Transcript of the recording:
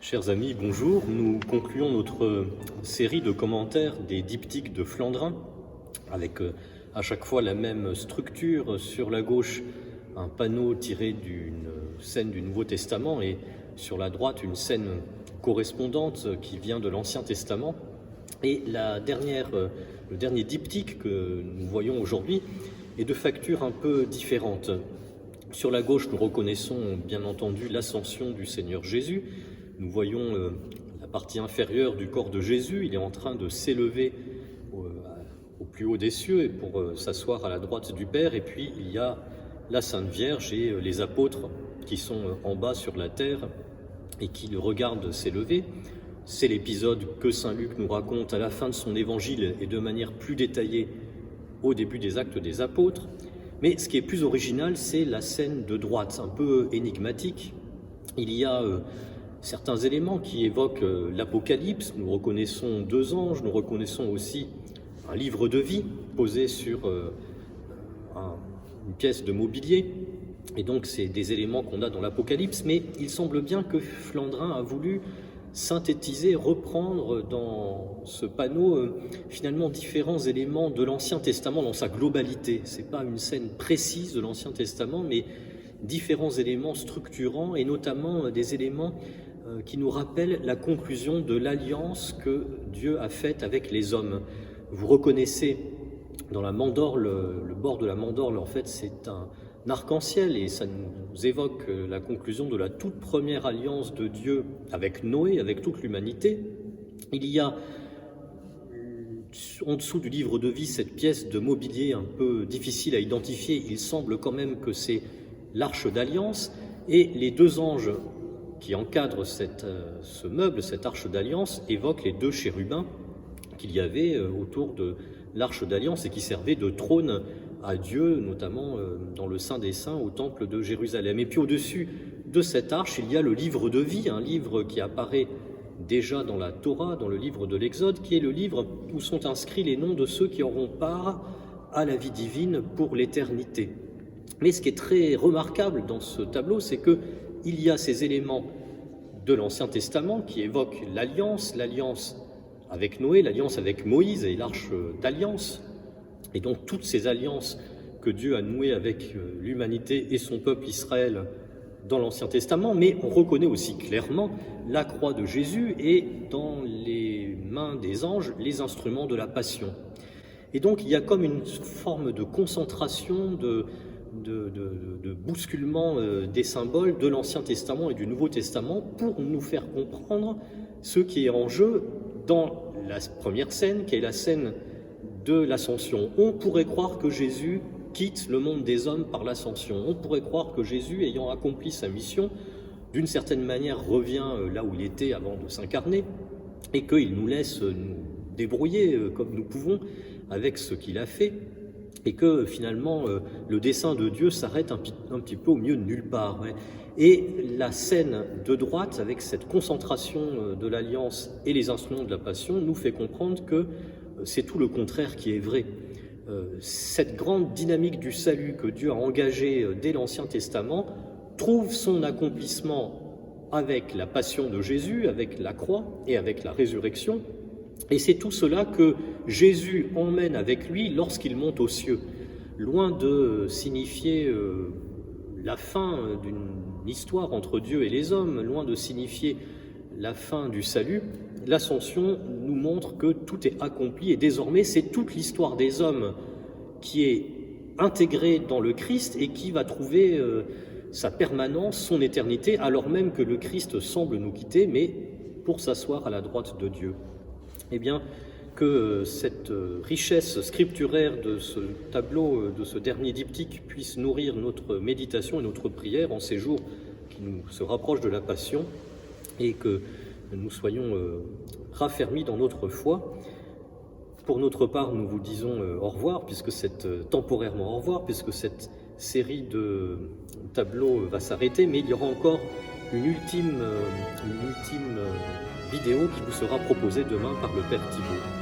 Chers amis, bonjour. Nous concluons notre série de commentaires des diptyques de Flandrin avec à chaque fois la même structure. Sur la gauche, un panneau tiré d'une scène du Nouveau Testament et sur la droite, une scène correspondante qui vient de l'Ancien Testament. Et le dernier diptyque que nous voyons aujourd'hui est de facture un peu différente. Sur la gauche, nous reconnaissons bien entendu l'ascension du Seigneur Jésus. Nous voyons la partie inférieure du corps de Jésus. Il est en train de s'élever au plus haut des cieux et pour s'asseoir à la droite du Père. Et puis il y a la Sainte Vierge et les apôtres qui sont en bas sur la terre et qui le regardent s'élever. C'est l'épisode que saint Luc nous raconte à la fin de son évangile et de manière plus détaillée au début des Actes des Apôtres. Mais ce qui est plus original, c'est la scène de droite, un peu énigmatique. Il y a certains éléments qui évoquent l'Apocalypse. Nous reconnaissons deux anges, nous reconnaissons aussi un livre de vie posé sur une pièce de mobilier. Et donc c'est des éléments qu'on a dans l'Apocalypse, mais il semble bien que Flandrin a voulu synthétiser, reprendre dans ce panneau finalement différents éléments de l'Ancien Testament dans sa globalité. Ce n'est pas une scène précise de l'Ancien Testament, mais différents éléments structurants et notamment des éléments qui nous rappellent la conclusion de l'alliance que Dieu a faite avec les hommes. Vous reconnaissez dans la mandorle, le bord de la mandorle, en fait, c'est un arc-en-ciel et ça nous évoque la conclusion de la toute première alliance de Dieu avec Noé, avec toute l'humanité. Il y a en dessous du livre de vie cette pièce de mobilier un peu difficile à identifier. Il semble quand même que c'est l'arche d'alliance et les deux anges qui encadrent ce meuble, cette arche d'alliance, évoquent les deux chérubins qu'il y avait autour de l'arche d'alliance et qui servaient de trône à Dieu, notamment dans le Saint des Saints, au temple de Jérusalem. Et puis au-dessus de cette arche, il y a le livre de vie, un livre qui apparaît déjà dans la Torah, dans le livre de l'Exode, qui est le livre où sont inscrits les noms de ceux qui auront part à la vie divine pour l'éternité. Mais ce qui est très remarquable dans ce tableau, c'est qu'il y a ces éléments de l'Ancien Testament qui évoquent l'alliance avec Noé, l'alliance avec Moïse et l'arche d'alliance. Et donc toutes ces alliances que Dieu a nouées avec l'humanité et son peuple Israël dans l'Ancien Testament, mais on reconnaît aussi clairement la croix de Jésus et dans les mains des anges les instruments de la passion. Et donc il y a comme une forme de concentration, de bousculement des symboles de l'Ancien Testament et du Nouveau Testament pour nous faire comprendre ce qui est en jeu dans la première scène, qui est la scène de l'ascension. On pourrait croire que Jésus quitte le monde des hommes par l'ascension. On pourrait croire que Jésus, ayant accompli sa mission, d'une certaine manière revient là où il était avant de s'incarner et qu'il nous laisse nous débrouiller comme nous pouvons avec ce qu'il a fait et que finalement le dessein de Dieu s'arrête un petit peu au milieu de nulle part. Et la scène de droite, avec cette concentration de l'alliance et les instruments de la passion, nous fait comprendre que c'est tout le contraire qui est vrai. Cette grande dynamique du salut que Dieu a engagée dès l'Ancien Testament trouve son accomplissement avec la passion de Jésus, avec la croix et avec la résurrection. Et c'est tout cela que Jésus emmène avec lui lorsqu'il monte aux cieux. Loin de signifier la fin d'une histoire entre Dieu et les hommes, loin de signifier la fin du salut, l'ascension nous montre que tout est accompli et désormais c'est toute l'histoire des hommes qui est intégrée dans le Christ et qui va trouver sa permanence, son éternité, alors même que le Christ semble nous quitter, mais pour s'asseoir à la droite de Dieu. Eh bien, que cette richesse scripturaire de ce tableau, de ce dernier diptyque, puisse nourrir notre méditation et notre prière en ces jours qui nous se rapprochent de la Passion et que nous soyons raffermis dans notre foi. Pour notre part, nous vous disons au revoir, temporairement au revoir, puisque cette série de tableaux va s'arrêter, mais il y aura encore une ultime vidéo qui vous sera proposée demain par le Père Thibault.